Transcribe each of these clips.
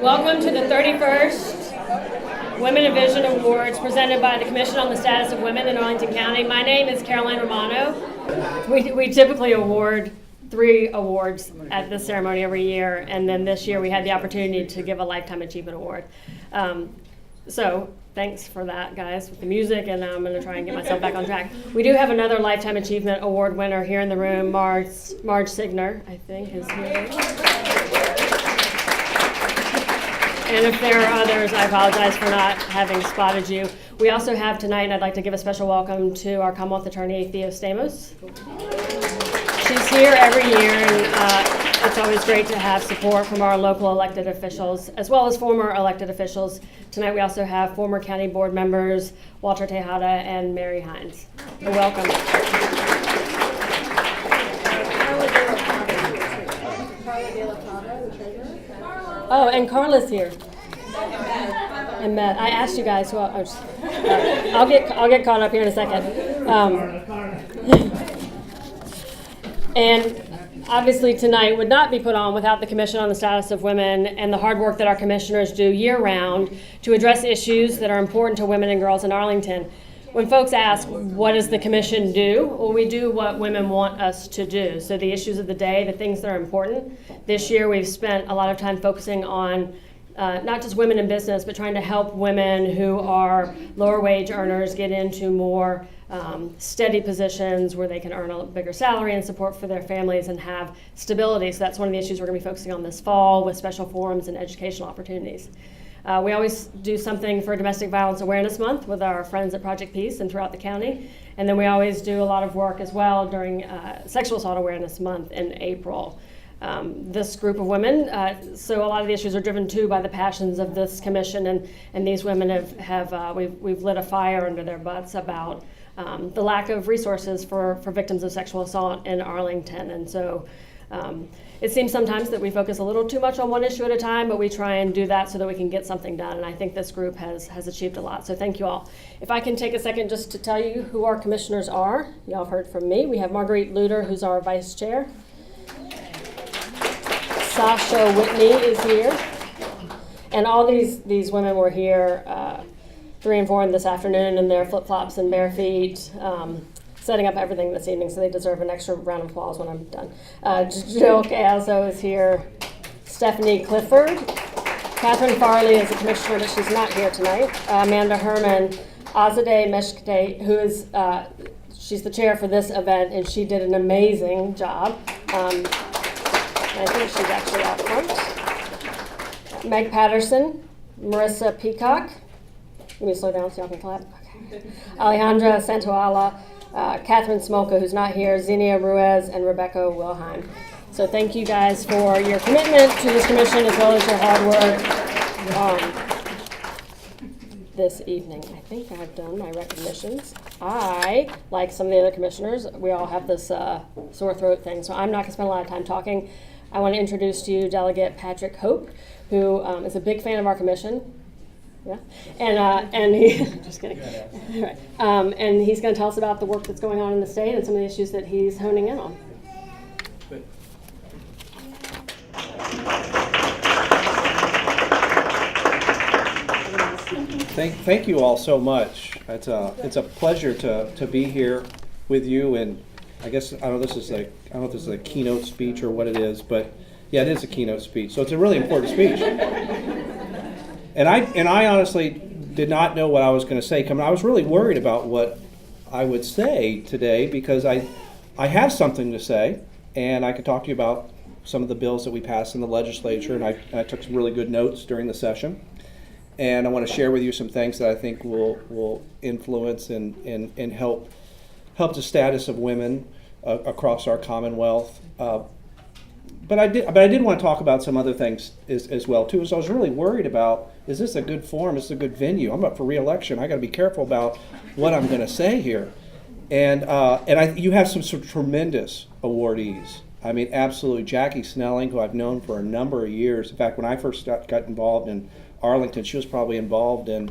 Welcome to the 31st Women of Vision Awards presented by the Commission on the Status of Women in Arlington County. My name is Caroline Romano. We typically award 3 awards at this ceremony every year, and then this year we had the opportunity to give a Lifetime Achievement Award. So thanks for that, guys, with the music, and now I'm going to try and get myself back on track. We do have another Lifetime Achievement Award winner here in the room. Marge Signer, I think, is here. And if there are others, I apologize for not having spotted you. We also have tonight, and I'd like to give a special welcome to our Commonwealth Attorney, Thea Stamos. She's here every year, and it's always great to have support from our local elected officials, as well as former elected officials. Tonight we also have former county board members, Walter Tejada and Mary Hines. Welcome. Oh, and Carla's here. And Matt. I asked you guys who I'll get caught up here in a second. And obviously tonight would not be put on without the Commission on the Status of Women and the hard work that our commissioners do year-round to address issues that are important to women and girls in Arlington. When folks ask, what does the commission do? Well, we do what women want us to do. So the issues of the day, the things that are important. This year we've spent a lot of time focusing on not just women in business, but trying to help women who are lower wage earners get into more steady positions where they can earn a bigger salary and support for their families and have stability. So that's one of the issues we're going to be focusing on this fall with special forums and educational opportunities. We always do something for Domestic Violence Awareness Month with our friends at Project Peace and throughout the county. And then we always do a lot of work as well during Sexual Assault Awareness Month in April. This group of women, so a lot of the issues are driven too by the passions of this commission, and these women we've lit a fire under their butts about the lack of resources for victims of sexual assault in Arlington. And so it seems sometimes that we focus a little too much on one issue at a time, but we try and do that so that we can get something done. And I think this group has achieved a lot. So thank you all. If I can take a second just to tell you who our commissioners are. Y'all have heard from me. We have Marguerite Luter, who's our vice chair. Sasha Whitney is here. And all these women were here 3 and 4 this afternoon in their flip-flops and bare feet, setting up everything this evening, so they deserve an extra round of applause when I'm done. Jill Caiazzo is here. Stephanie Clifford. Catherine Farley is a commissioner, but she's not here tonight. Amanda Herman. Azadeh Meshkate, who is, she's the chair for this event, and she did an amazing job. I think she's actually out front. Meg Patterson. Marissa Peacock. Let me slow down so y'all can clap. Okay. Alejandra Santoala. Catherine Smolka, who's not here, Xenia Ruiz, and Rebecca Wilheim. So thank you guys for your commitment to this commission as well as your hard work this evening. I think I've done my recognitions. Like some of the other commissioners, we all have this sore throat thing, so I'm not going to spend a lot of time talking. I want to introduce to you Delegate Patrick Hope, who is a big fan of our commission. Yeah, and he just kidding. Right. And he's going to tell us about the work that's going on in the state and some of the issues that he's honing in on. Good. Thank you all so much. It's a pleasure to be here with you, and I guess I don't know if this is a keynote speech or what it is, but yeah, it is a keynote speech. So it's a really important speech. And I honestly did not know what I was going to say. I was really worried about what I would say today because I have something to say, and I could talk to you about some of the bills that we passed in the legislature, and I took some really good notes during the session. And I want to share with you some things that I think will influence and help the status of women across our Commonwealth. But I did want to talk about some other things as well too. So I was really worried about, is this a good forum? Is this a good venue? I'm up for re-election. I got to be careful about what I'm going to say here. And you have some tremendous awardees. I mean, absolutely. Jackie Snelling, who I've known for a number of years. In fact, when I first got involved in Arlington, she was probably involved in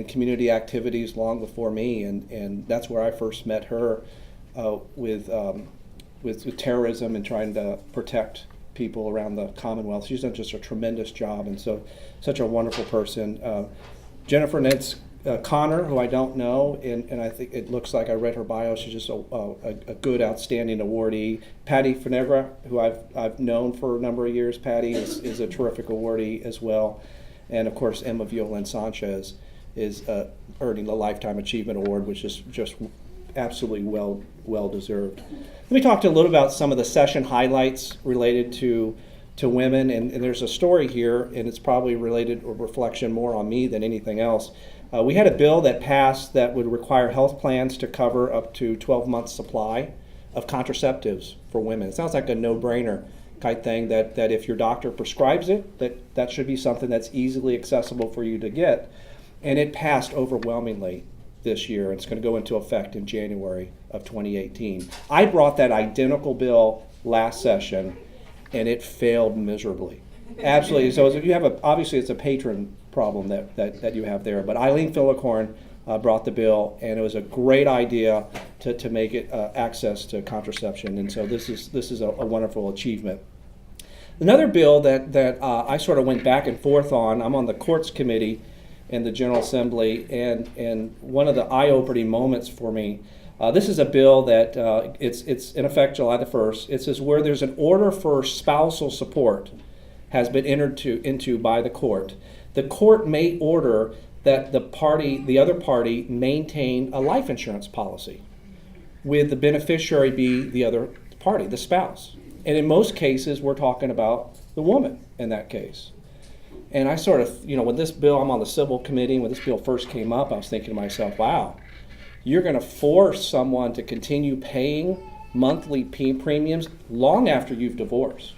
community activities long before me, and that's where I first met her with terrorism and trying to protect people around the Commonwealth. She's done just a tremendous job, and so such a wonderful person. Jennifer Nycz-Conner, who I don't know, and I think it looks like I read her bio. She's just a good, outstanding awardee. Patricia Funegra, who I've known for a number of years. Patty is a terrific awardee as well. And of course, Emma Violand-Sanchez is earning the Lifetime Achievement Award, which is just absolutely well deserved. Let me talk to a little about some of the session highlights related to women, and there's a story here, and it's probably related or reflection more on me than anything else. We had a bill that passed that would require health plans to cover up to 12 months supply of contraceptives for women. It sounds like a no-brainer type thing that if your doctor prescribes it, that should be something that's easily accessible for you to get. And it passed overwhelmingly this year. It's going to go into effect in January of 2018. I brought that identical bill last session, and it failed miserably. Absolutely. So you have obviously it's a patron problem that you have there. But Eileen Philicorn brought the bill, and it was a great idea to make it access to contraception. And so this is a wonderful achievement. Another bill that I sort of went back and forth on. I'm on the courts committee in the General Assembly, and one of the eye-opening moments for me. This is a bill that it's in effect July the 1st. It says where there's an order for spousal support has been entered into by the court may order that the other party maintain a life insurance policy, with the beneficiary be the other party, the spouse. And in most cases, we're talking about the woman in that case. And I sort of, when this bill, I'm on the civil committee, when this bill first came up, I was thinking to myself, wow, you're going to force someone to continue paying monthly premiums long after you've divorced,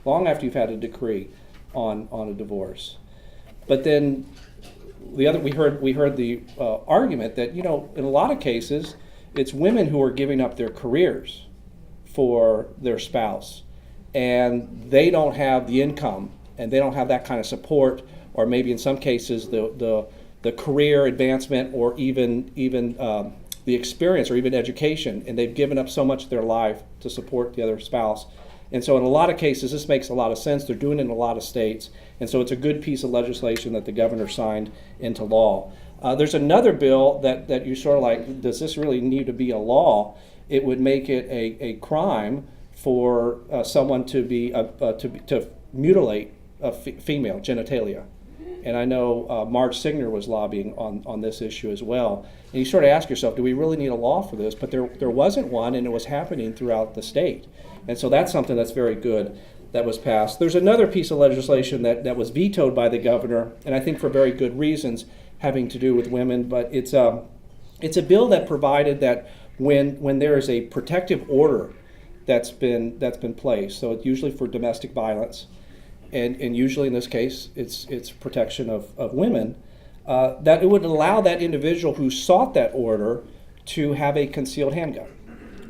long after you've had a decree on a divorce. But then we heard the argument that, in a lot of cases, it's women who are giving up their careers for their spouse, and they don't have the income, and they don't have that kind of support, or maybe in some cases the career advancement, or even the experience, or even education, and they've given up so much of their life to support the other spouse. And so in a lot of cases, this makes a lot of sense. They're doing it in a lot of states. And so it's a good piece of legislation that the governor signed into law. There's another bill that you sort of like, does this really need to be a law? It would make it a crime for someone to mutilate a female genitalia. And I know Marge Signer was lobbying on this issue as well. And you sort of ask yourself, do we really need a law for this? But there wasn't one, and it was happening throughout the state. And so that's something that's very good that was passed. There's another piece of legislation that was vetoed by the governor, and I think for very good reasons, having to do with women. But it's a bill that provided that when there is a protective order that's been placed, so it's usually for domestic violence, and usually in this case it's protection of women, that it would allow that individual who sought that order to have a concealed handgun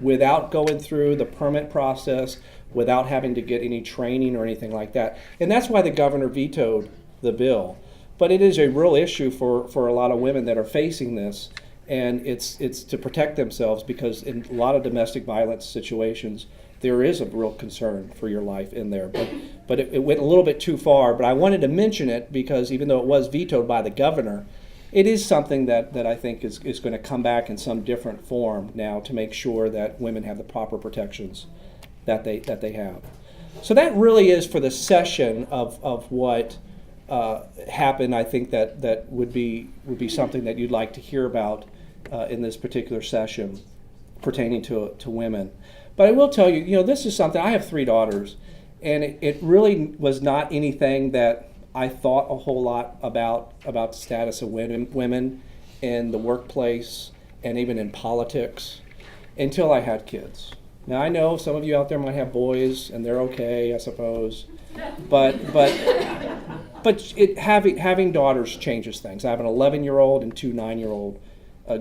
without going through the permit process, without having to get any training or anything like that. And that's why the governor vetoed the bill. But it is a real issue for a lot of women that are facing this, and it's to protect themselves, because in a lot of domestic violence situations, there is a real concern for your life in there. But it went a little bit too far. But I wanted to mention it because even though it was vetoed by the governor, it is something that I think is going to come back in some different form now to make sure that women have the proper protections that they have. So that really is for the session of what happened. I think that would be something that you'd like to hear about in this particular session pertaining to women. But I will tell you, this is something, I have 3 daughters, and it really was not anything that I thought a whole lot about the status of women in the workplace and even in politics until I had kids. Now I know some of you out there might have boys and they're okay, I suppose, but having daughters changes things. I have an 11-year-old and 2 9-year-old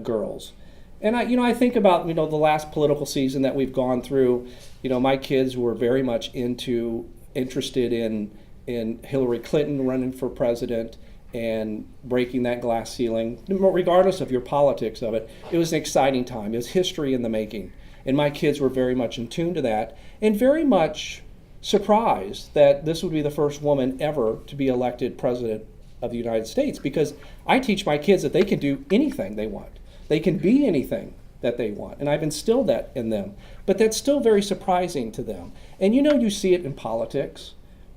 girls. And I think about the last political season that we've gone through. My kids were very much interested in Hillary Clinton running for president and breaking that glass ceiling. Regardless of your politics of it, it was an exciting time. It was history in the making. And my kids were very much in tune to that and very much surprised that this would be the first woman ever to be elected president of the United States, because I teach my kids that they can do anything they want. They can be anything that they want, and I've instilled that in them. But that's still very surprising to them. And you see it in politics.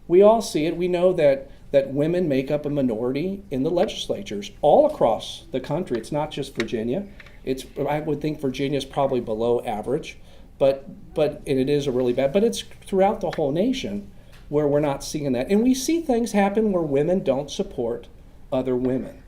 We all see it. We know that women make up a minority in the legislatures all across the country. It's not just Virginia. I would think Virginia is probably below average, and it is a really bad, but it's throughout the whole nation where we're not seeing that. And we see things happen where women don't support other women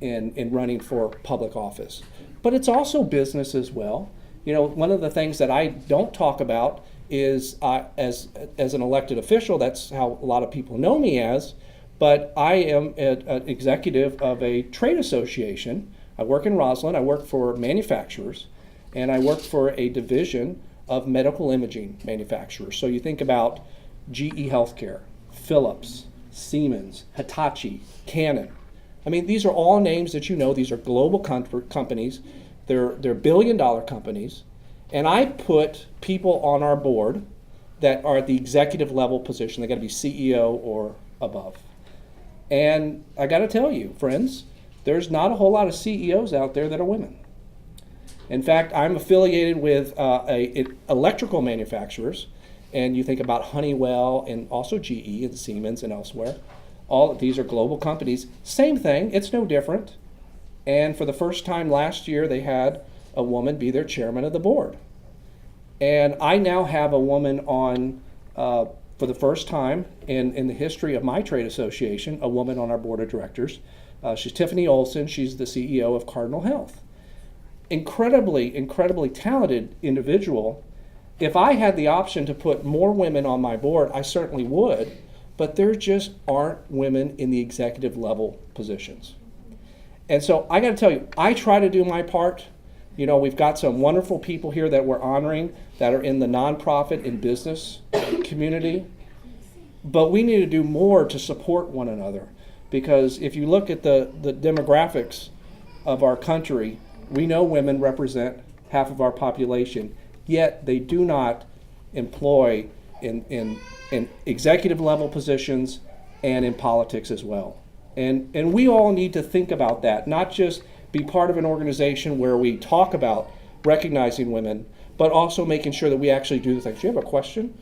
in running for public office. But it's also business as well. One of the things that I don't talk about is as an elected official, that's how a lot of people know me as, but I am an executive of a trade association. I work in Roslyn, I work for manufacturers, and I work for a division of medical imaging manufacturers. So you think about GE Healthcare, Philips, Siemens, Hitachi, Canon. I mean, these are all names that these are global companies. They're billion-dollar companies. And I put people on our board that are at the executive level position. They got to be CEO or above. And I got to tell you, friends, there's not a whole lot of CEOs out there that are women. In fact, I'm affiliated with electrical manufacturers, and you think about Honeywell and also GE and Siemens and elsewhere. All of these are global companies. Same thing, it's no different. And for the first time last year, they had a woman be their chairman of the board. And I now have a woman on, for the first time in the history of my trade association, a woman on our board of directors. She's Tiffany Olson. She's the CEO of Cardinal Health. Incredibly, incredibly talented individual. If I had the option to put more women on my board, I certainly would, but there just aren't women in the executive level positions. And so I got to tell you, I try to do my part. We've got some wonderful people here that we're honoring that are in the nonprofit and business community, but we need to do more to support one another, because if you look at the demographics of our country, we know women represent half of our population, yet they do not employ in executive level positions and in politics as well. And we all need to think about that, not just be part of an organization where we talk about recognizing women, but also making sure that we actually do the things. Do you have a question?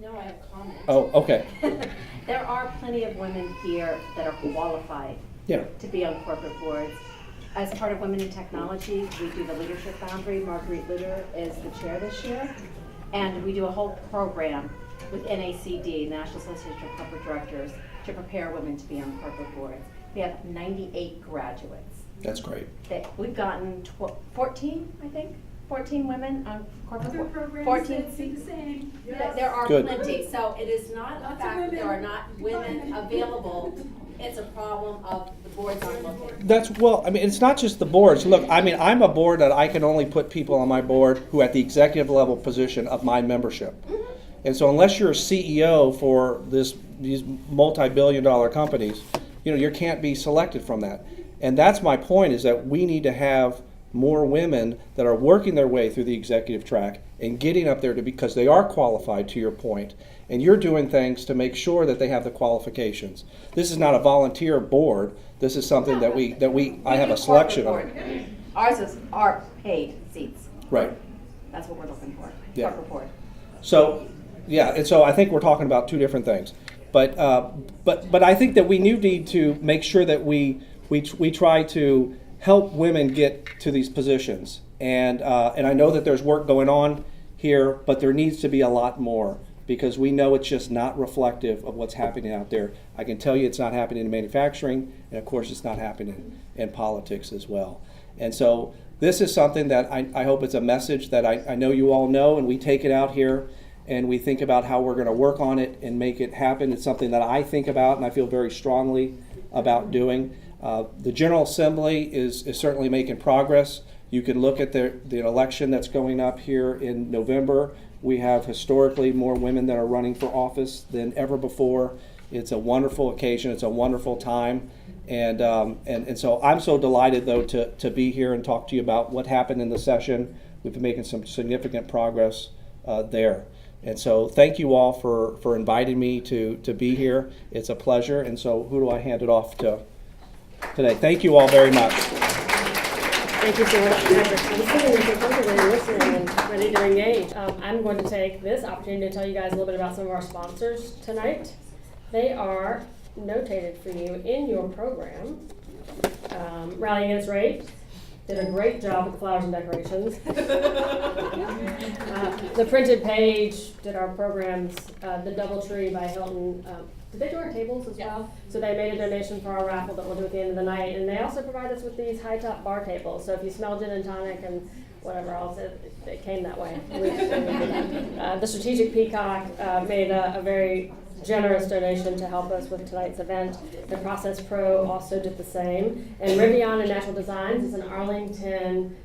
No, I have a comment. Oh, okay. There are plenty of women here that are qualified to be on corporate boards. As part of Women in Technology, we do the Leadership Boundary. Marguerite Lutter is the chair this year. And we do a whole program with NACD, National Association of Corporate Directors, to prepare women to be on corporate boards. We have 98 graduates. That's great. We've gotten 14, I think, 14 women on corporate Other boards. programs 14. say the same. There are Good. plenty, so it is not a Lots of fact that there women. are not women available. It's a problem of the boards aren't looking. It's not just the boards. Look, I'm a board that I can only put people on my board who are at the executive level position of my membership. And so unless you're a CEO for these multi-billion-dollar companies, you can't be selected from that. And that's my point, is that we need to have more women that are working their way through the executive track and getting up there because they are qualified, to your point. And you're doing things to make sure that they have the qualifications. This is not a volunteer board. This is something that I have a selection of. Ours is our paid seats. Right. That's what we're looking for. Yeah. Corporate board. So, and so I think we're talking about two different things. But I think that we need to make sure that we try to help women get to these positions. And I know that there's work going on here, but there needs to be a lot more, because we know it's just not reflective of what's happening out there. I can tell you it's not happening in manufacturing, and of course it's not happening in politics as well. And so this is something that I hope it's a message that I know you all know, and we take it out here and we think about how we're going to work on it and make it happen. It's something that I think about and I feel very strongly about doing. The General Assembly is certainly making progress. You can look at the election that's going up here in November. We have historically more women that are running for office than ever before. It's a wonderful occasion. It's a wonderful time. And so I'm so delighted, though, to be here and talk to you about what happened in the session. We've been making some significant progress there. And so thank you all for inviting me to be here. It's a pleasure. And so who do I hand it off to today? Thank you all very much. Thank you so much for sitting so comfortably and listening and ready to engage. I'm going to take this opportunity to tell you guys a little bit about some of our sponsors tonight. They are notated for you in your program. Rally Against Rape did a great job with the flowers and decorations. The Printed Page did our programs. The Doubletree by Hilton. Did they do our tables as well? So they made a donation for our raffle that we'll do at the end of the night. And they also provide us with these high-top bar tables. So if you smell gin and tonic and whatever else, it came that way. The Strategic Peacock made a very generous donation to help us with tonight's event. The Process Pro also did the same. And Rivian and Natural Designs is an Arlington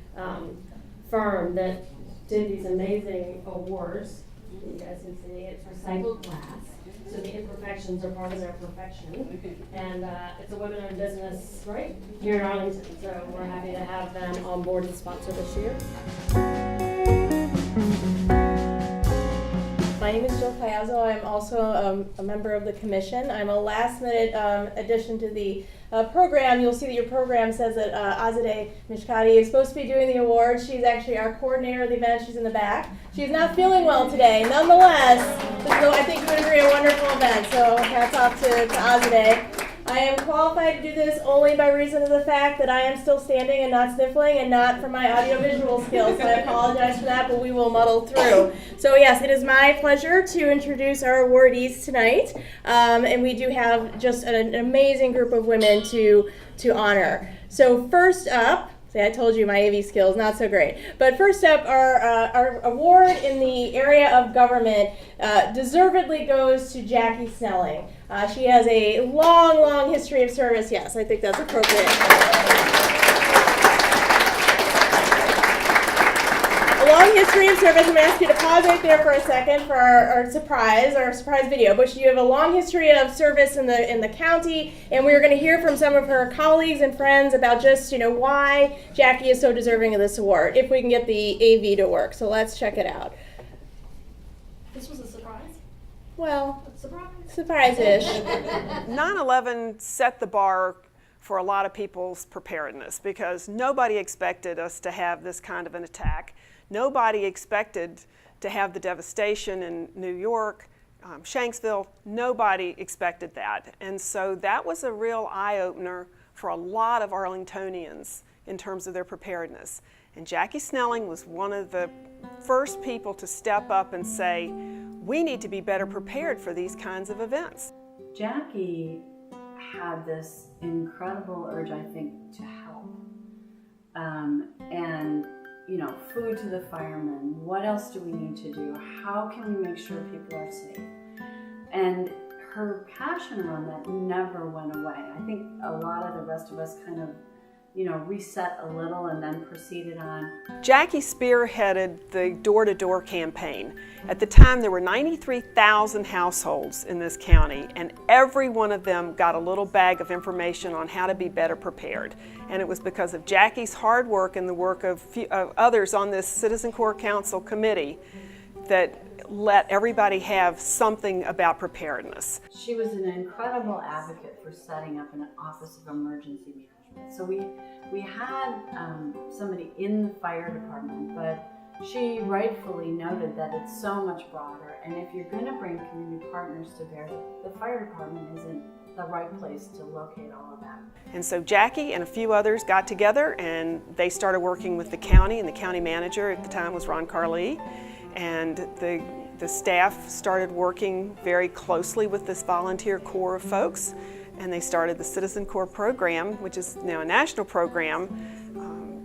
firm that did these amazing awards. You guys can see it's recycled glass. So the imperfections are part of their perfection. And it's a women-owned business right here in Arlington. So we're happy to have them on board as a sponsor this year. My name is Jill Caiazzo. I'm also a member of the commission. I'm a last-minute addition to the program. You'll see that your program says that Azadeh Mishkati is supposed to be doing the awards. She's actually our coordinator of the event. She's in the back. She's not feeling well today. Nonetheless, this is, I think you would agree, a wonderful event. So hats off to Azadeh. I am qualified to do this only by reason of the fact that I am still standing and not sniffling and not for my audiovisual skills, so I apologize for that, but we will muddle through. So yes, it is my pleasure to introduce our awardees tonight, and we do have just an amazing group of women to honor. So first up, see, I told you my AV skills, not so great. But first up, our award in the area of government deservedly goes to Jackie Snelling. She has a long, long history of service. Yes, I think that's appropriate. A long history of service. I'm going to ask you to pause right there for a second for our surprise video. But you have a long history of service in the county, and we're going to hear from some of her colleagues and friends about just why Jackie is so deserving of this award. If we can get the AV to work, so let's check it out. This was a surprise? Well, surprise-ish. 9/11 set the bar for a lot of people's preparedness because nobody expected us to have this kind of an attack. Nobody expected to have the devastation in New York, Shanksville. Nobody expected that. And so that was a real eye-opener for a lot of Arlingtonians in terms of their preparedness. And Jackie Snelling was one of the first people to step up and say, we need to be better prepared for these kinds of events. Jackie had this incredible urge, I think, to help. And food to the firemen. What else do we need to do? How can we make sure people are safe? And her passion around that never went away. I think a lot of the rest of us kind of, reset a little and then proceeded on. Jackie spearheaded the door-to-door campaign. At the time, there were 93,000 households in this county, and every one of them got a little bag of information on how to be better prepared. And it was because of Jackie's hard work and the work of others on this Citizen Corps Council committee that let everybody have something about preparedness. She was an incredible advocate for setting up an Office of Emergency Management. So we had somebody in the fire department, but she rightfully noted that it's so much broader, and if you're going to bring community partners to bear, the fire department isn't the right place to locate all of that. And so Jackie and a few others got together and they started working with the county, and the county manager at the time was Ron Carlee, and the staff started working very closely with this volunteer corps of folks, and they started the Citizen Corps program, which is now a national program.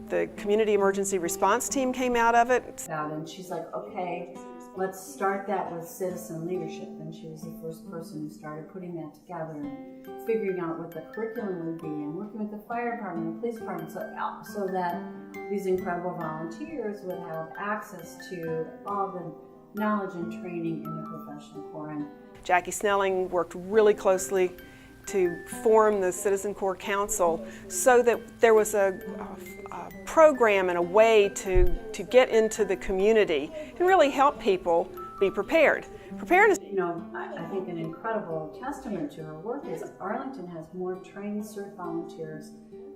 The Community Emergency Response Team came out of it. And she's like, okay, let's start that with citizen leadership. And she was the first person who started putting that together and figuring out what the curriculum would be and working with the fire department, the police department, so that these incredible volunteers would have access to all the knowledge and training in the professional corps. And Jackie Snelling worked really closely to form the Citizen Corps Council so that there was a program and a way to get into the community and really help people be prepared. Preparedness. You know, I think an incredible testament to her work is Arlington has more trained CERT volunteers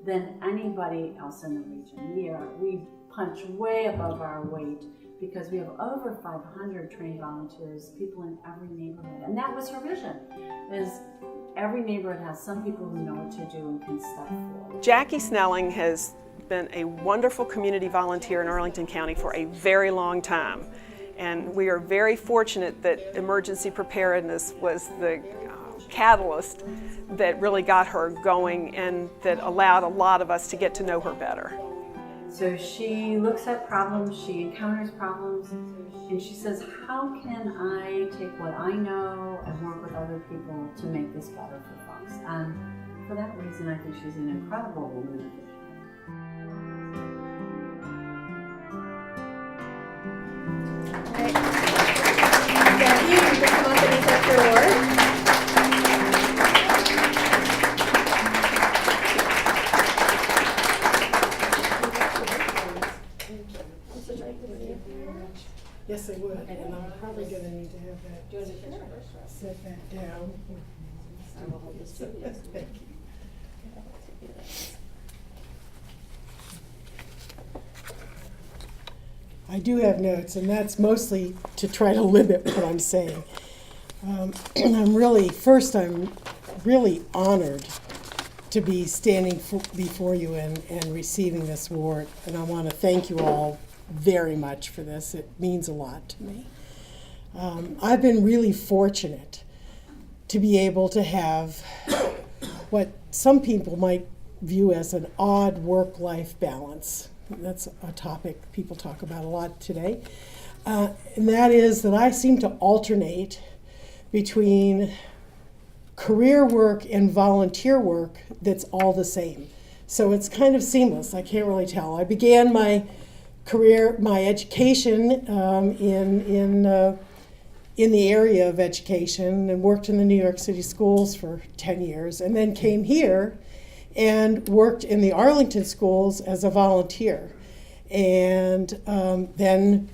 than anybody else in the region. We punch way above our weight because we have over 500 trained volunteers, people in every neighborhood. And that was her vision, is every neighborhood has some people who know what to do and can step forward. Jackie Snelling has been a wonderful community volunteer in Arlington County for a very long time. And we are very fortunate that emergency preparedness was the catalyst that really got her going and that allowed a lot of us to get to know her better. So she looks at problems, she encounters problems, and she says, how can I take what I know and work with other people to make this better for folks? And for that reason, I think she's an incredible woman. Right. Jackie, you can come up and accept your award. Yes, I would, and I'm probably going to need to have that. Set that down. I will hold this too. Thank you. I do have notes, and that's mostly to try to limit what I'm saying. I'm really honored to be standing before you and receiving this award, and I want to thank you all very much for this. It means a lot to me. I've been really fortunate to be able to have what some people might view as an odd work-life balance. That's a topic people talk about a lot today. And that is that I seem to alternate between career work and volunteer work that's all the same. So it's kind of seamless. I can't really tell. I began my career, my education in the area of education and worked in the New York City schools for 10 years, and then came here and worked in the Arlington schools as a volunteer, and then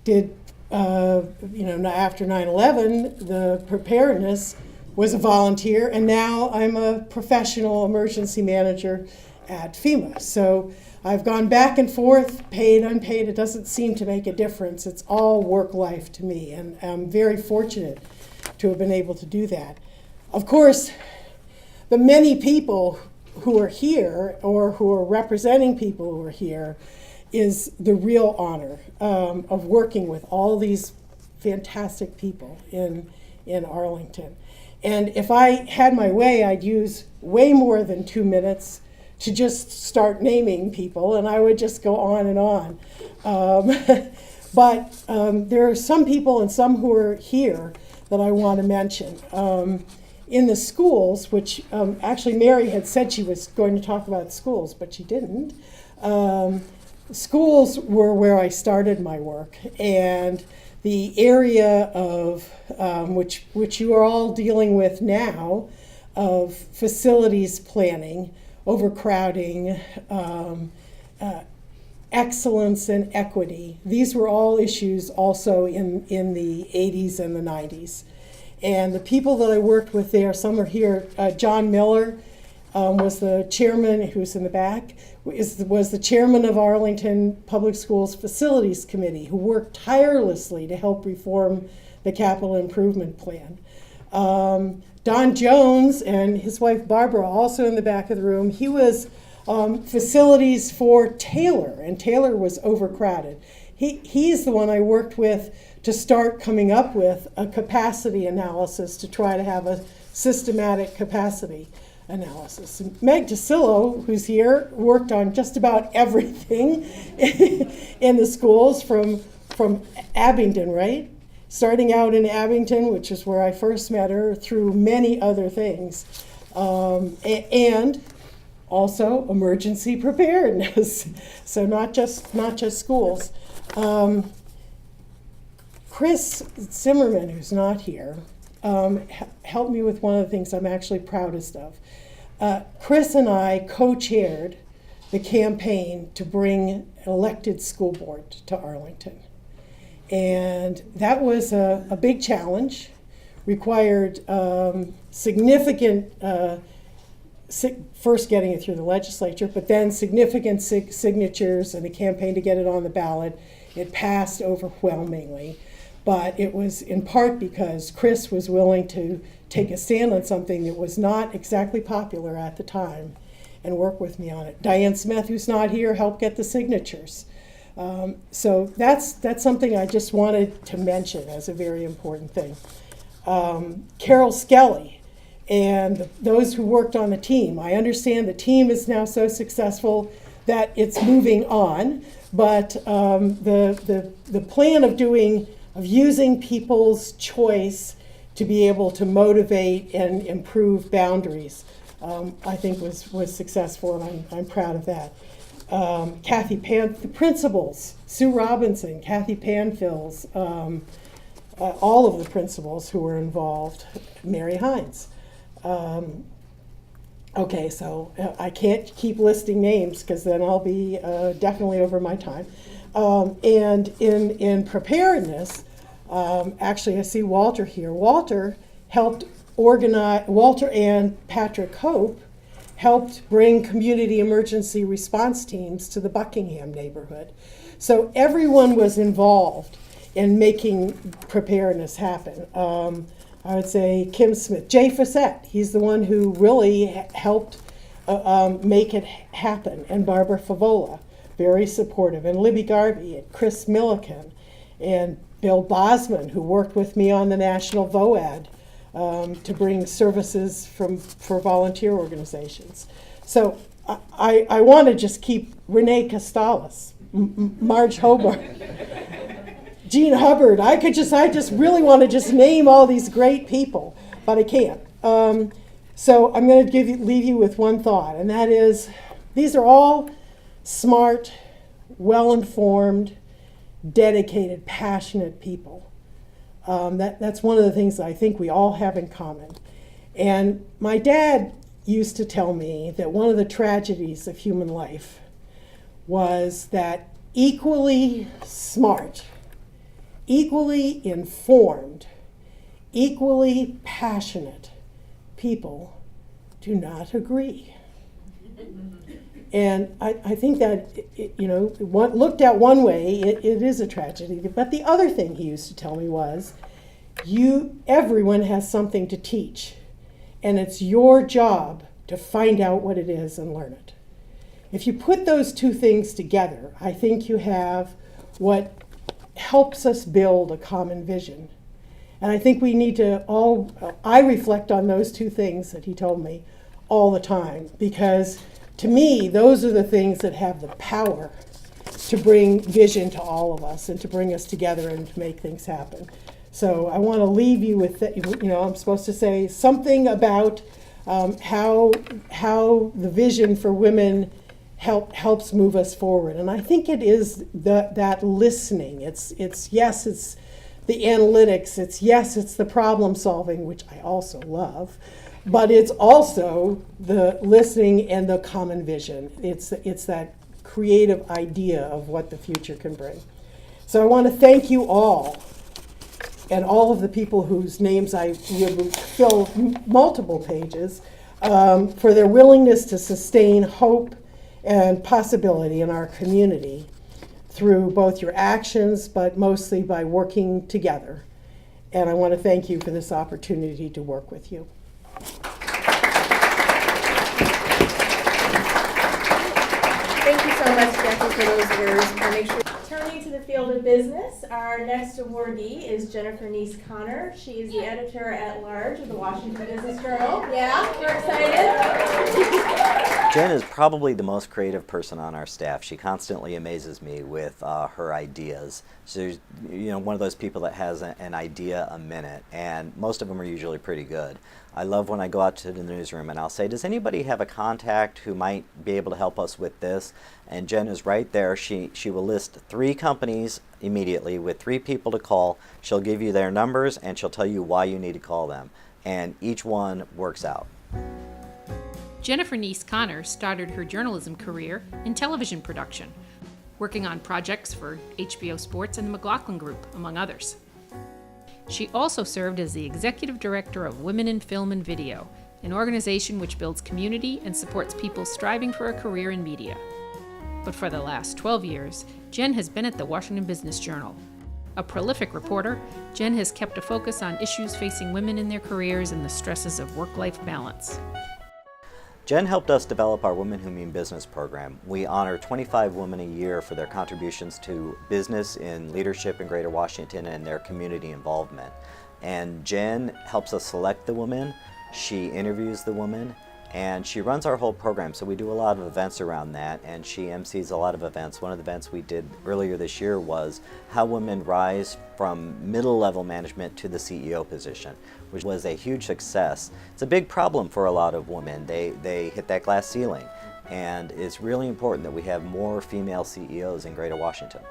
did, after 9/11, the preparedness was a volunteer, and now I'm a professional emergency manager at FEMA. So I've gone back and forth, paid, unpaid. It doesn't seem to make a difference. It's all work life to me, and I'm very fortunate to have been able to do that. Of course, the many people who are here or who are representing people who are here is the real honor of working with all these fantastic people in Arlington. And if I had my way, I'd use way more than 2 minutes to just start naming people, and I would just go on and on. But there are some people and some who are here that I want to mention. In the schools, which actually Mary had said she was going to talk about schools, but she didn't. Schools were where I started my work, and the area of which you are all dealing with now, of facilities planning, overcrowding, excellence and equity. These were all issues also in the 80s and the 90s. And the people that I worked with there, some are here. John Miller was the chairman, who's in the back, was the chairman of Arlington Public Schools Facilities Committee, who worked tirelessly to help reform the capital improvement plan. Don Jones and his wife Barbara, also in the back of the room, he was facilities for Taylor, and Taylor was overcrowded. He's the one I worked with to start coming up with a capacity analysis to try to have a systematic capacity analysis. And Meg DeCillo, who's here, worked on just about everything in the schools from Abingdon, right? Starting out in Abingdon, which is where I first met her, through many other things. And also emergency preparedness. So not just schools. Chris Zimmerman, who's not here, helped me with one of the things I'm actually proudest of. Chris and I co-chaired the campaign to bring an elected school board to Arlington. And that was a big challenge, required significant, first getting it through the legislature, but then significant signatures and a campaign to get it on the ballot. It passed overwhelmingly, but it was in part because Chris was willing to take a stand on something that was not exactly popular at the time and work with me on it. Diane Smith, who's not here, helped get the signatures. So that's something I just wanted to mention as a very important thing. Carol Skelly and those who worked on the team. I understand the team is now so successful that it's moving on, but the plan of using people's choice to be able to motivate and improve boundaries, I think was successful, and I'm proud of that. The principals, Sue Robinson, Kathy Panfils, all of the principals who were involved, Mary Hines. Okay, so I can't keep listing names because then I'll be definitely over my time. And in preparedness, actually I see Walter here. Walter helped organize, Walter and Patrick Hope helped bring community emergency response teams to the Buckingham neighborhood. So everyone was involved in making preparedness happen. I would say Kim Smith, Jay Fassett, he's the one who really helped make it happen, and Barbara Favola, very supportive, and Libby Garvey, and Chris Milliken, and Bill Bosman, who worked with me on the National VOAD to bring services for volunteer organizations. So I want to just keep Renee Costales, Marge Hobart, Jean Hubbard. I just really want to just name all these great people, but I can't. So I'm going to leave you with one thought, and that is, these are all smart, well-informed, dedicated, passionate people. That's one of the things that I think we all have in common. And my dad used to tell me that one of the tragedies of human life was that equally smart, equally informed, equally passionate people do not agree. And I think that, looked at one way, it is a tragedy. But the other thing he used to tell me was, everyone has something to teach. And it's your job to find out what it is and learn it. If you put those two things together, I think you have what helps us build a common vision. And I think we need to I reflect on those two things that he told me all the time, because to me, those are the things that have the power to bring vision to all of us and to bring us together and to make things happen. So I want to leave you with, I'm supposed to say something about how the vision for women helps move us forward. And I think it is that listening. It's the analytics. It's the problem solving, which I also love. But it's also the listening and the common vision. It's that creative idea of what the future can bring. So I want to thank you all, and all of the people whose names I would fill multiple pages, for their willingness to sustain hope and possibility in our community through both your actions, but mostly by working together. And I want to thank you for this opportunity to work with you. Thank you so much, Jackie, for those words. Turning to the field of business, our next awardee is Jennifer Nycz-Conner. She is the editor-at-large of the Washington Business Journal. Yeah, we're excited. Jen is probably the most creative person on our staff. She constantly amazes me with her ideas. She's one of those people that has an idea a minute, and most of them are usually pretty good. I love when I go out to the newsroom and I'll say, does anybody have a contact who might be able to help us with this? And Jen is right there. She will list 3 companies immediately with 3 people to call. She'll give you their numbers and she'll tell you why you need to call them. And each one works out. Jennifer Nycz-Conner started her journalism career in television production. working on projects for HBO Sports and the McLaughlin Group, among others. She also served as the Executive Director of Women in Film and Video, an organization which builds community and supports people striving for a career in media. But for the last 12 years, Jen has been at the Washington Business Journal. A prolific reporter, Jen has kept a focus on issues facing women in their careers and the stresses of work-life balance. Jen helped us develop our Women Who Mean Business program. We honor 25 women a year for their contributions to business in leadership in Greater Washington and their community involvement. And Jen helps us select the women, she interviews the women, and she runs our whole program. So we do a lot of events around that, and she emcees a lot of events. One of the events we did earlier this year was how women rise from middle-level management to the CEO position, which was a huge success. It's a big problem for a lot of women. They hit that glass ceiling, and it's really important that we have more female CEOs in Greater Washington.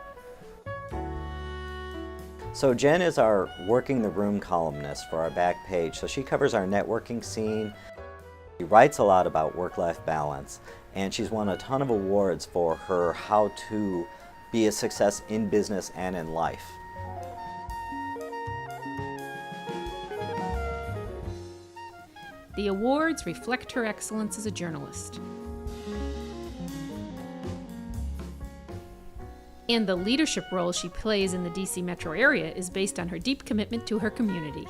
So Jen is our Working the Room columnist for our back page. So she covers our networking scene. She writes a lot about work-life balance, and she's won a ton of awards for her how to be a success in business and in life. The awards reflect her excellence as a journalist. And the leadership role she plays in the DC metro area is based on her deep commitment to her community.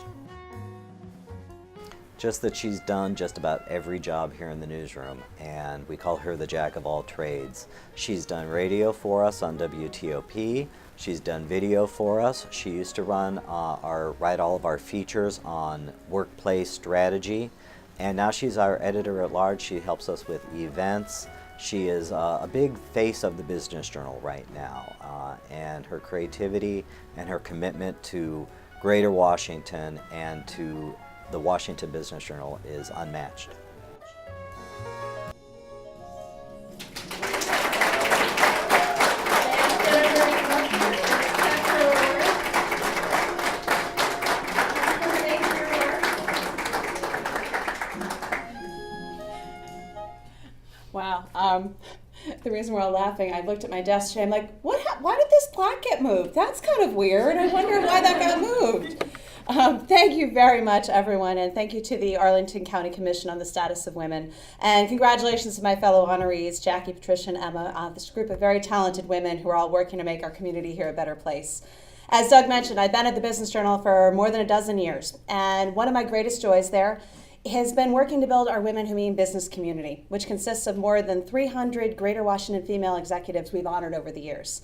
Just that she's done just about every job here in the newsroom, and we call her the jack of all trades. She's done radio for us on WTOP. She's done video for us. She used to write all of our features on workplace strategy, and now she's our editor at large. She helps us with events. She is a big face of the Business Journal right now, and her creativity and her commitment to Greater Washington and to the Washington Business Journal is unmatched. Wow. The reason we're all laughing, I looked at my desk today, I'm like, why did this plaque get moved? That's kind of weird. I wonder why that got moved. Thank you very much, everyone, and thank you to the Arlington County Commission on the Status of Women. And congratulations to my fellow honorees, Jackie, Patricia, and Emma, this group of very talented women who are all working to make our community here a better place. As Doug mentioned, I've been at the Business Journal for more than a dozen years, and one of my greatest joys there has been working to build our Women Who Mean Business community, which consists of more than 300 Greater Washington female executives we've honored over the years.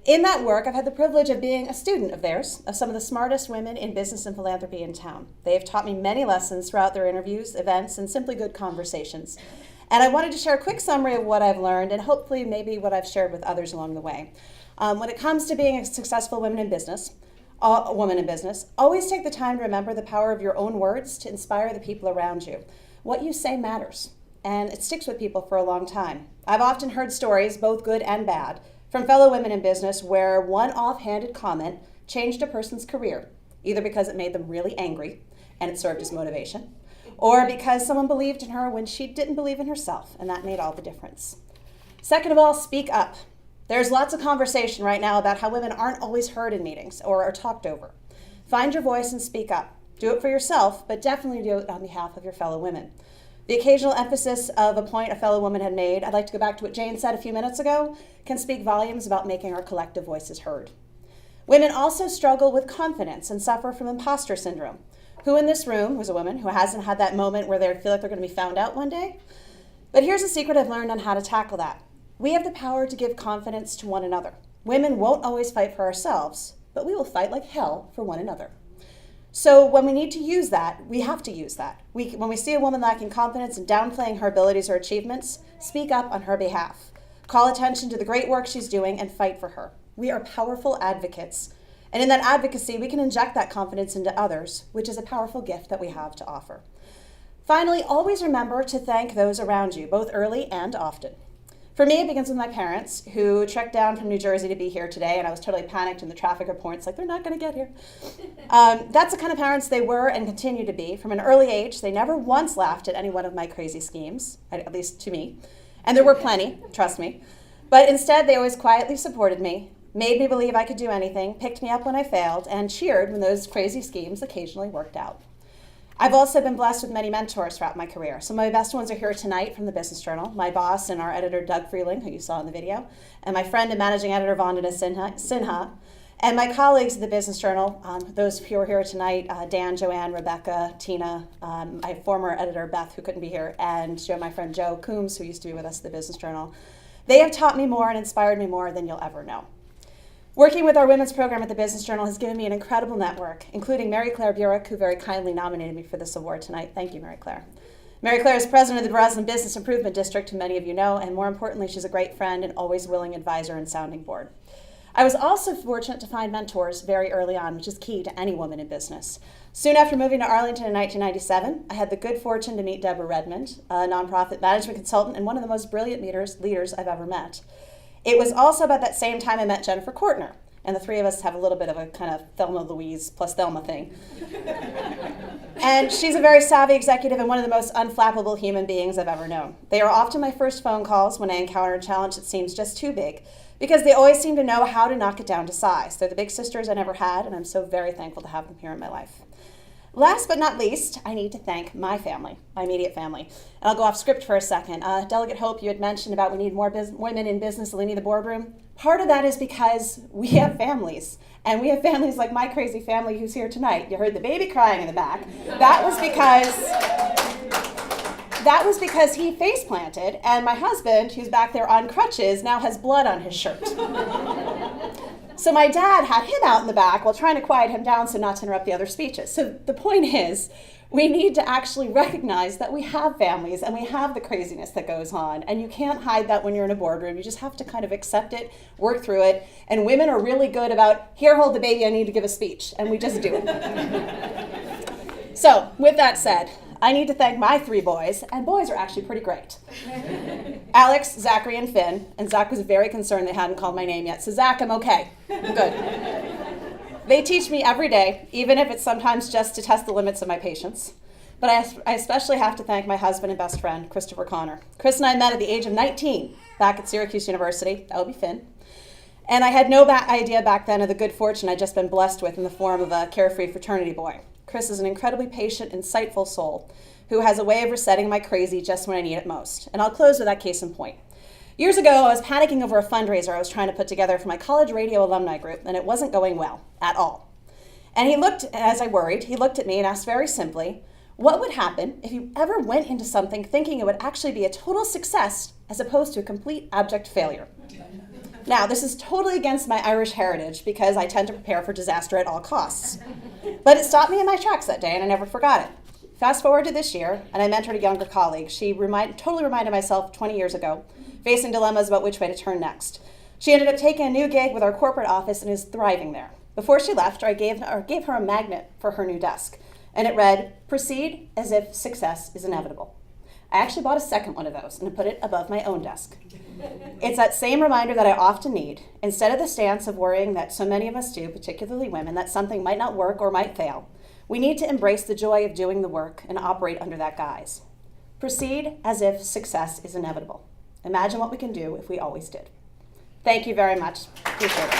In that work, I've had the privilege of being a student of theirs, of some of the smartest women in business and philanthropy in town. They have taught me many lessons throughout their interviews, events, and simply good conversations. And I wanted to share a quick summary of what I've learned and hopefully maybe what I've shared with others along the way. When it comes to being a successful woman in business, always take the time to remember the power of your own words to inspire the people around you. What you say matters, and it sticks with people for a long time. I've often heard stories, both good and bad, from fellow women in business where one offhanded comment changed a person's career, either because it made them really angry and it served as motivation, or because someone believed in her when she didn't believe in herself, and that made all the difference. Second of all, speak up. There's lots of conversation right now about how women aren't always heard in meetings or are talked over. Find your voice and speak up. Do it for yourself, but definitely do it on behalf of your fellow women. The occasional emphasis of a point a fellow woman had made, I'd like to go back to what Jane said a few minutes ago, can speak volumes about making our collective voices heard. Women also struggle with confidence and suffer from imposter syndrome. Who in this room was a woman who hasn't had that moment where they feel like they're going to be found out one day? But here's a secret I've learned on how to tackle that. We have the power to give confidence to one another. Women won't always fight for ourselves, but we will fight like hell for one another. So when we need to use that, we have to use that. When we see a woman lacking confidence and downplaying her abilities or achievements, speak up on her behalf. Call attention to the great work she's doing and fight for her. We are powerful advocates. And in that advocacy, we can inject that confidence into others, which is a powerful gift that we have to offer. Finally, always remember to thank those around you, both early and often. For me, it begins with my parents, who trekked down from New Jersey to be here today, and I was totally panicked in the traffic reports, like, they're not going to get here. That's the kind of parents they were and continue to be. From an early age, they never once laughed at any one of my crazy schemes, at least to me. And there were plenty, trust me. But instead, they always quietly supported me, made me believe I could do anything, picked me up when I failed, and cheered when those crazy schemes occasionally worked out. I've also been blessed with many mentors throughout my career. Some of my best ones are here tonight from the Business Journal, my boss and our editor, Doug Freeling, who you saw in the video, and my friend and managing editor, Vandana Sinha, and my colleagues at the Business Journal, those who are here tonight, Dan, Joanne, Rebecca, Tina, my former editor, Beth, who couldn't be here, and my friend Joe Coombs, who used to be with us at the Business Journal. They have taught me more and inspired me more than you'll ever know. Working with our women's program at the Business Journal has given me an incredible network, including Mary Claire Burek, who very kindly nominated me for this award tonight. Thank you, Mary Claire. Mary Claire is president of the Breslin Business Improvement District, who many of you know, and more importantly, she's a great friend and always willing advisor and sounding board. I was also fortunate to find mentors very early on, which is key to any woman in business. Soon after moving to Arlington in 1997, I had the good fortune to meet Deborah Redmond, a nonprofit management consultant and one of the most brilliant leaders I've ever met. It was also about that same time I met Jennifer Courtner, and the three of us have a little bit of a kind of Thelma Louise plus Thelma thing. And she's a very savvy executive and one of the most unflappable human beings I've ever known. They are often my first phone calls when I encounter a challenge that seems just too big, because they always seem to know how to knock it down to size. They're the big sisters I never had, and I'm so very thankful to have them here in my life. Last but not least, I need to thank my family, my immediate family. And I'll go off script for a second. Delegate Hope, you had mentioned about we need more women in business leading the boardroom. Part of that is because we have families. And we have families like my crazy family who's here tonight. You heard the baby crying in the back. That was because he face planted, and my husband, who's back there on crutches, now has blood on his shirt. So my dad had him out in the back while trying to quiet him down so not to interrupt the other speeches. So the point is, we need to actually recognize that we have families and we have the craziness that goes on, and you can't hide that when you're in a boardroom. You just have to kind of accept it, work through it, and women are really good about, here, hold the baby, I need to give a speech, and we just do it. So with that said, I need to thank my three boys, and boys are actually pretty great. Alex, Zachary, and Finn, and Zach was very concerned they hadn't called my name yet, so Zach, I'm okay, I'm good. They teach me every day, even if it's sometimes just to test the limits of my patience. But I especially have to thank my husband and best friend, Christopher Connor. Chris and I met at the age of 19 back at Syracuse University, that would be Finn. And I had no idea back then of the good fortune I'd just been blessed with in the form of a carefree fraternity boy. Chris is an incredibly patient, insightful soul who has a way of resetting my crazy just when I need it most. And I'll close with that case in point. Years ago, I was panicking over a fundraiser I was trying to put together for my college radio alumni group, and it wasn't going well at all. And he looked, as I worried, he looked at me and asked very simply, what would happen if you ever went into something thinking it would actually be a total success as opposed to a complete abject failure? Now, this is totally against my Irish heritage because I tend to prepare for disaster at all costs. But it stopped me in my tracks that day, and I never forgot it. Fast forward to this year, and I mentored a younger colleague. She totally reminded myself 20 years ago, facing dilemmas about which way to turn next. She ended up taking a new gig with our corporate office and is thriving there. Before she left, I gave her a magnet for her new desk, and it read, "Proceed as if success is inevitable." I actually bought a second one of those and put it above my own desk. It's that same reminder that I often need, instead of the stance of worrying that so many of us do, particularly women, that something might not work or might fail. We need to embrace the joy of doing the work and operate under that guise. Proceed as if success is inevitable. Imagine what we can do if we always did. Thank you very much. Appreciate it.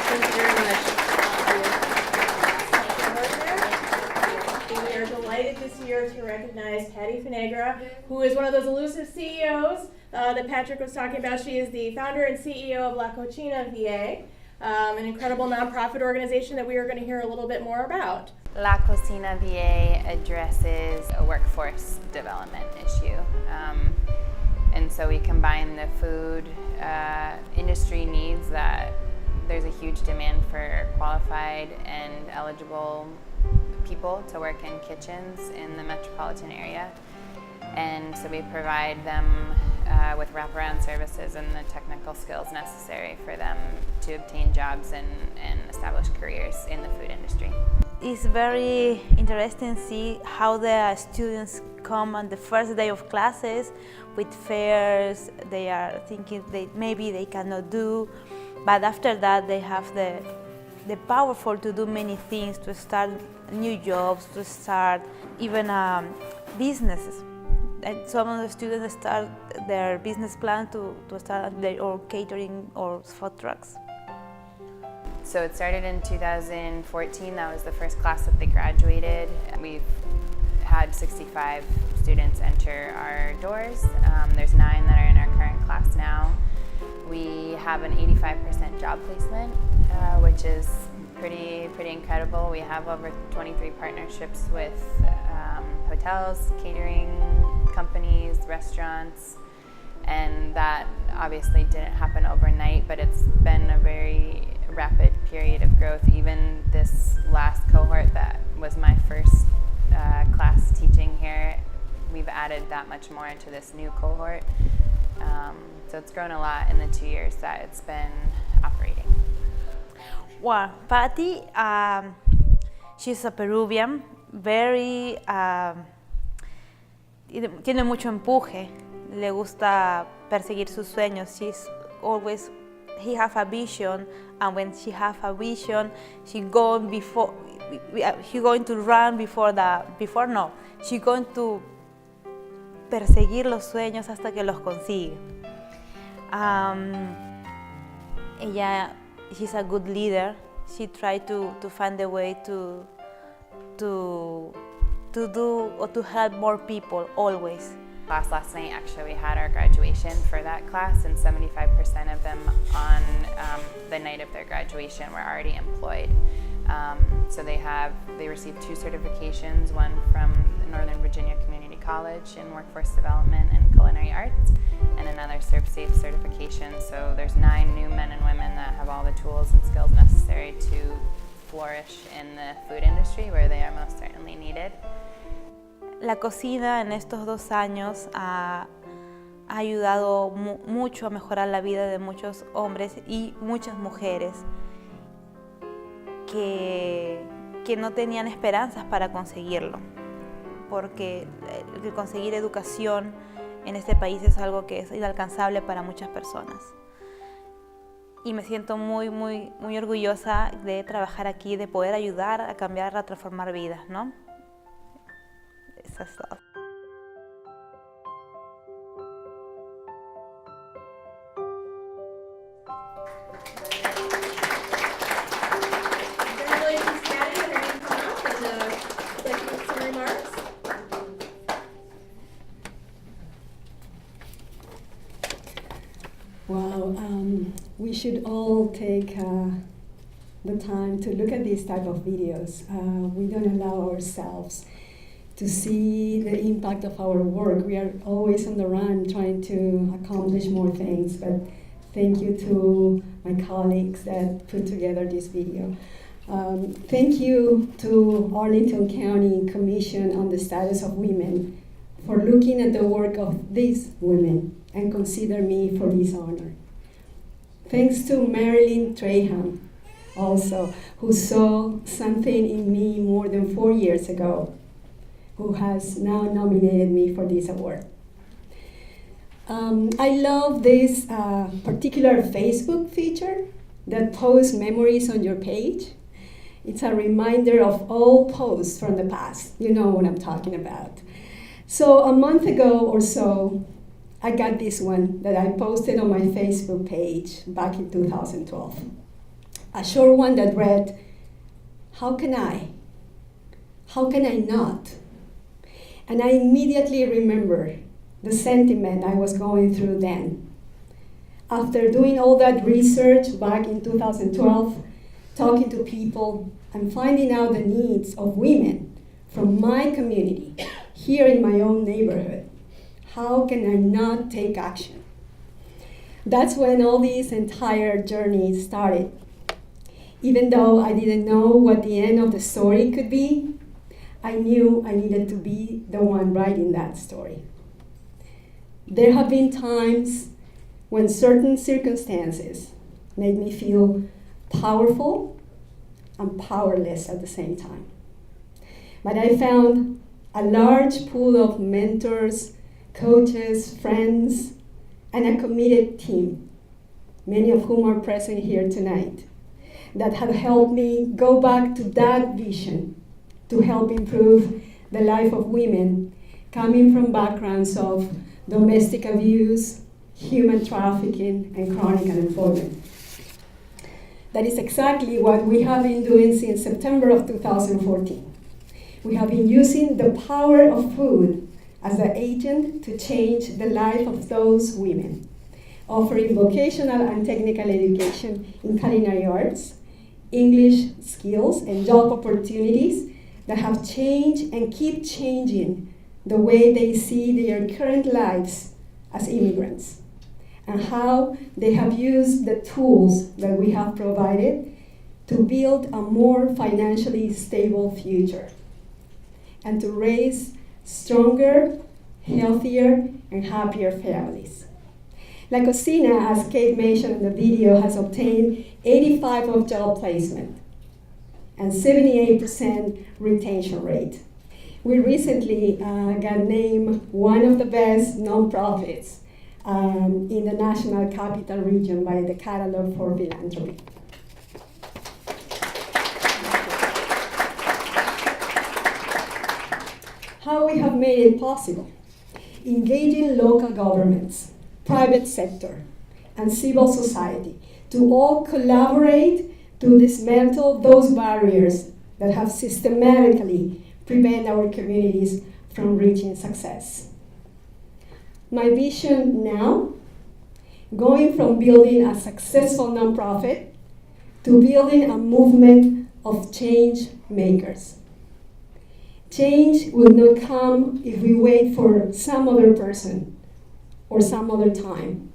Thank you very much. We are delighted this year to recognize Patricia Funegra, who is one of those elusive CEOs that Patrick was talking about. She is the founder and CEO of La Cocina VA, an incredible nonprofit organization that we are going to hear a little bit more about. La Cocina VA addresses a workforce development issue. And so we combine the food industry needs that there's a huge demand for qualified and eligible people to work in kitchens in the metropolitan area. And so we provide them with wraparound services and the technical skills necessary for them to obtain jobs and establish careers in the food industry. It's very interesting to see how the students come on the first day of classes with fears. They are thinking maybe they cannot do, but after that they have the powerful to do many things, to start new jobs, to start even businesses. And some of the students start their business plan to start their own catering or food trucks. So it started in 2014. That was the first class that they graduated. We've had 65 students enter our doors. There's 9 that are in our current class now. We have an 85% job placement, which is pretty incredible. We have over 23 partnerships with hotels, catering companies, restaurants, and that obviously didn't happen overnight, but it's been a very rapid period of growth. Even this last cohort that was my first class teaching here, we've added that much more into this new cohort. So it's grown a lot in the 2 years that it's been operating. Well, Patty, she's a Peruvian, very, tiene mucho empuje, le gusta perseguir sus sueños. She's always, he have a vision, and when she have a vision, she going to run she's going to perseguir los sueños hasta que los consigue. She's a good leader. She tried to find a way to do or to help more people always. Last night, actually, we had our graduation for that class, and 75% of them on the night of their graduation were already employed. So they received 2 certifications, one from the Northern Virginia Community College in Workforce Development and Culinary Arts, and another ServSafe certification. So there's 9 new men and women that have all the tools and skills necessary to flourish in the food industry where they are most certainly needed. La cocina en estos 2 años ha ayudado mucho a mejorar la vida de muchos hombres y muchas mujeres que no tenían esperanzas para conseguirlo, porque el conseguir educación en este país es algo que es inalcanzable para muchas personas. Y me siento muy orgullosa de trabajar aquí, de poder ayudar a cambiar, a transformar vidas, ¿no? Eso es todo. Congratulations, Patty, and her come up and make some remarks. Wow, we should all take the time to look at these type of videos. We don't allow ourselves to see the impact of our work. We are always on the run trying to accomplish more things, but thank you to my colleagues that put together this video. Thank you to Arlington County Commission on the Status of Women for looking at the work of these women and consider me for this honor. Thanks to Marilyn Traham also, who saw something in me more than 4 years ago, who has now nominated me for this award. I love this particular Facebook feature that posts memories on your page. It's a reminder of all posts from the past. You know what I'm talking about. So a month ago or so, I got this one that I posted on my Facebook page back in 2012. A short one that read, how can I not? And I immediately remember the sentiment I was going through then. After doing all that research back in 2012, talking to people and finding out the needs of women from my community here in my own neighborhood, how can I not take action? That's when all this entire journey started. Even though I didn't know what the end of the story could be, I knew I needed to be the one writing that story. There have been times when certain circumstances made me feel powerful and powerless at the same time. But I found a large pool of mentors, coaches, friends, and a committed team, many of whom are present here tonight, that have helped me go back to that vision to help improve the life of women coming from backgrounds of domestic abuse, human trafficking, and chronic unemployment. That is exactly what we have been doing since September of 2014. We have been using the power of food as the agent to change the life of those women, offering vocational and technical education in culinary arts, English skills, and job opportunities that have changed and keep changing the way they see their current lives as immigrants, and how they have used the tools that we have provided to build a more financially stable future and to raise stronger, healthier, and happier families. La Cocina, as Kate mentioned in the video, has obtained 85 of job placement and 78% retention rate. We recently got named one of the best nonprofits in the National Capital Region by the Catalog for Philanthropy. How we have made it possible? Engaging local governments, private sector, and civil society to all collaborate to dismantle those barriers that have systematically prevented our communities from reaching success. My vision now, going from building a successful nonprofit to building a movement of change makers. Change will not come if we wait for some other person or some other time.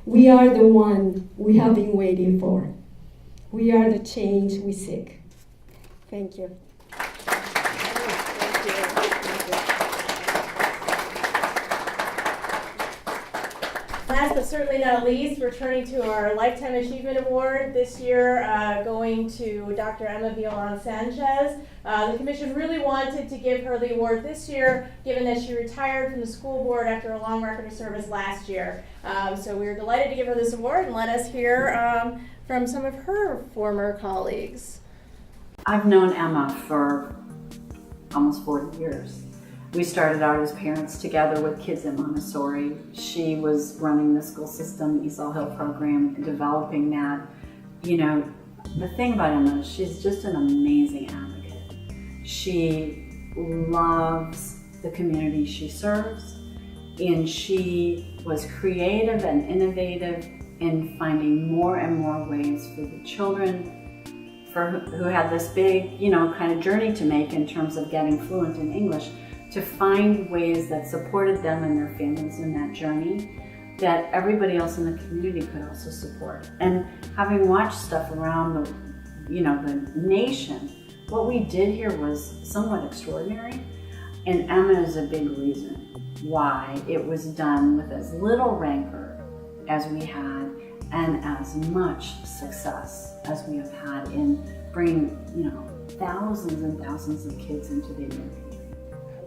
We are the one we have been waiting for. We are the change we seek. Thank you. Last but certainly not least, we're turning to our Lifetime Achievement Award, this year going to Dr. Emma Violand-Sanchez. The Commission really wanted to give her the award this year, given that she retired from the school board after a long record of service last year. So we were delighted to give her this award, and let us hear from some of her former colleagues. I've known Emma for almost 40 years. We started out as parents together with kids in Montessori. She was running the school system, Easall Hill program, developing that. You know, the thing about Emma is she's just an amazing advocate. She loves the community she serves, and she was creative and innovative in finding more and more ways for the children who had this big, kind of journey to make in terms of getting fluent in English, to find ways that supported them and their families in that journey that everybody else in the community could also support. And having watched stuff around the nation, what we did here was somewhat extraordinary, and Emma is a big reason why it was done with as little rancor as we had and as much success as we have had in bringing, thousands and thousands of kids into the American.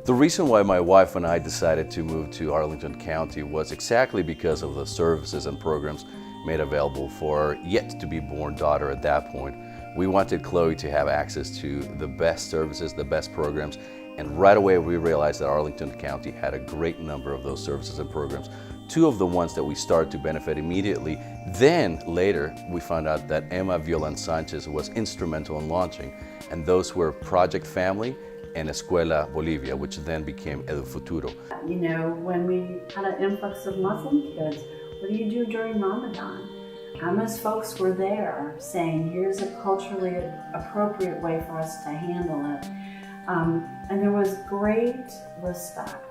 The reason why my wife and I decided to move to Arlington County was exactly because of the services and programs made available for our yet-to-be-born daughter at that point. We wanted Chloe to have access to the best services, the best programs, and right away we realized that Arlington County had a great number of those services and programs. Two of the ones that we started to benefit immediately. Then later we found out that Emma Violand-Sanchez was instrumental in launching, and those were Project Family and Escuela Bolivia, which then became El Futuro. When we had an influx of Muslim kids, what do you do during Ramadan? Emma's folks were there saying, here's a culturally appropriate way for us to handle it. And there was great respect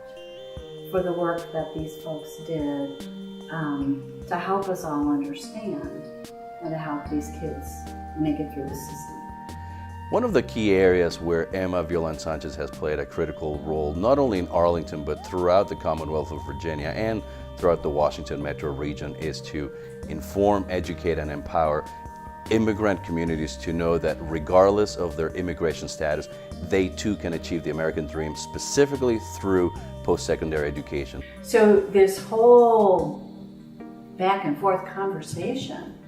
for the work that these folks did to help us all understand and to help these kids make it through the system. One of the key areas where Emma Violand-Sanchez has played a critical role, not only in Arlington, but throughout the Commonwealth of Virginia and throughout the Washington metro region, is to inform, educate, and empower immigrant communities to know that regardless of their immigration status, they too can achieve the American dream, specifically through post-secondary education. So this whole back and forth conversation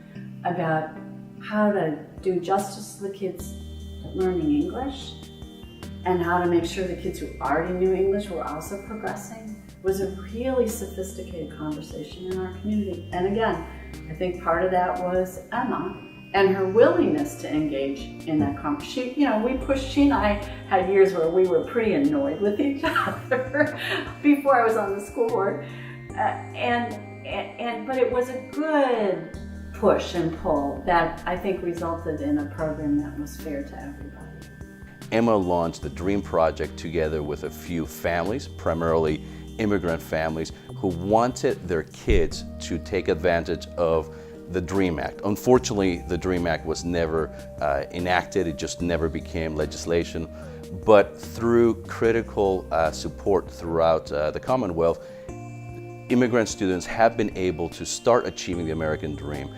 about how to do justice to the kids learning English and how to make sure the kids who already knew English were also progressing was a really sophisticated conversation in our community. And again, I think part of that was Emma and her willingness to engage in that conversation. She and I had years where we were pretty annoyed with each other before I was on the school board. But it was a good push and pull that I think resulted in a program that was fair to everybody. Emma launched the DREAM Project together with a few families, primarily immigrant families, who wanted their kids to take advantage of the DREAM Act. Unfortunately, the DREAM Act was never enacted. It just never became legislation. But through critical support throughout the Commonwealth, immigrant students have been able to start achieving the American dream.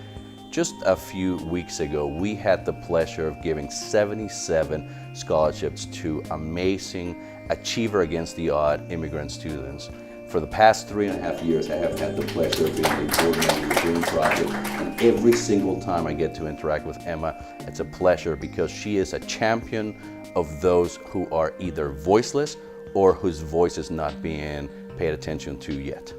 Just a few weeks ago, we had the pleasure of giving 77 scholarships to amazing achiever against the odd immigrant students. For the past 3.5 years, I have had the pleasure of being a board member of the DREAM Project, and every single time I get to interact with Emma, it's a pleasure because she is a champion of those who are either voiceless or whose voice is not being paid attention to yet.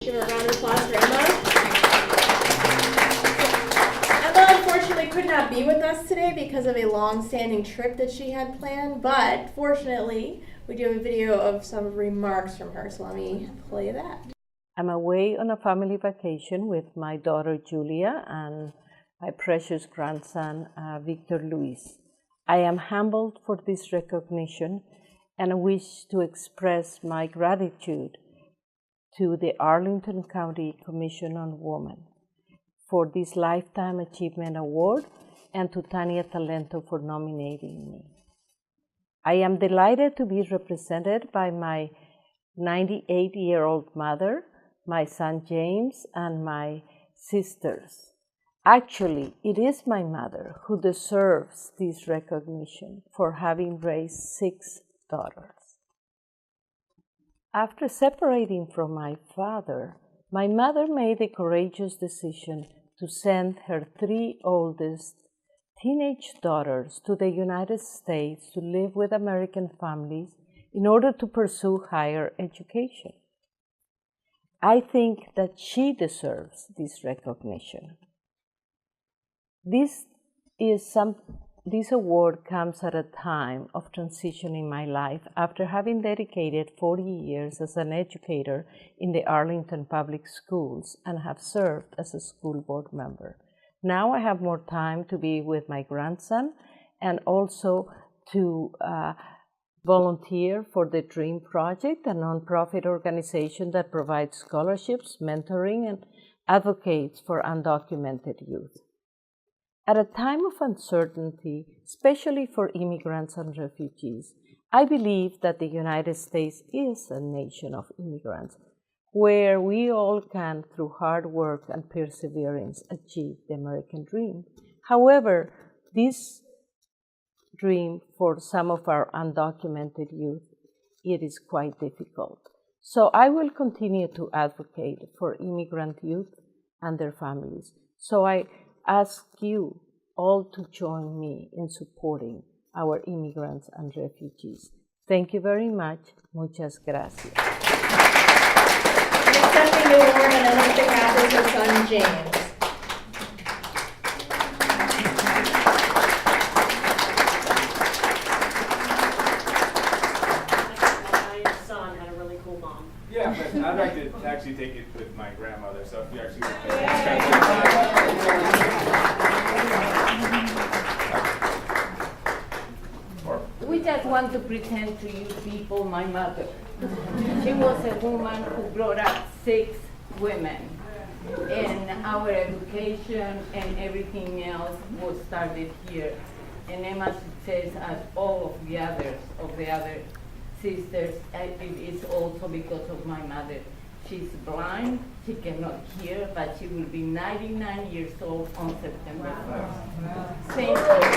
Give a round of applause for Emma. Emma unfortunately could not be with us today because of a long-standing trip that she had planned, but fortunately we do have a video of some remarks from her, so let me play that. I'm away on a family vacation with my daughter Julia and my precious grandson Victor Luis. I am humbled for this recognition and I wish to express my gratitude to the Arlington County Commission on Women for this Lifetime Achievement Award and to Tania Talento for nominating me. I am delighted to be represented by my 98-year-old mother, my son James, and my sisters. Actually, it is my mother who deserves this recognition for having raised 6 daughters. After separating from my father, my mother made the courageous decision to send her 3 oldest teenage daughters to the United States to live with American families in order to pursue higher education. I think that she deserves this recognition. This award comes at a time of transition in my life after having dedicated 40 years as an educator in the Arlington Public Schools and have served as a school board member. Now I have more time to be with my grandson and also to volunteer for the DREAM Project, a nonprofit organization that provides scholarships, mentoring, and advocates for undocumented youth. At a time of uncertainty, especially for immigrants and refugees, I believe that the United States is a nation of immigrants, where we all can, through hard work and perseverance, achieve the American dream. However, this dream for some of our undocumented youth, it is quite difficult. So I will continue to advocate for immigrant youth and their families. So I ask you all to join me in supporting our immigrants and refugees. Thank you very much. Muchas gracias. Accepting the award on another behalf is her son James. My son had a really cool mom. Yeah, but I'd like to actually take it with my grandmother, so if you actually We just want to present to you people my mother. She was a woman who brought up 6 women, and our education and everything else was started here. And Emma's success, as all of the other sisters, it is also because of my mother. She's blind, she cannot hear, but she will be 99 years old on September 1st. Thank you.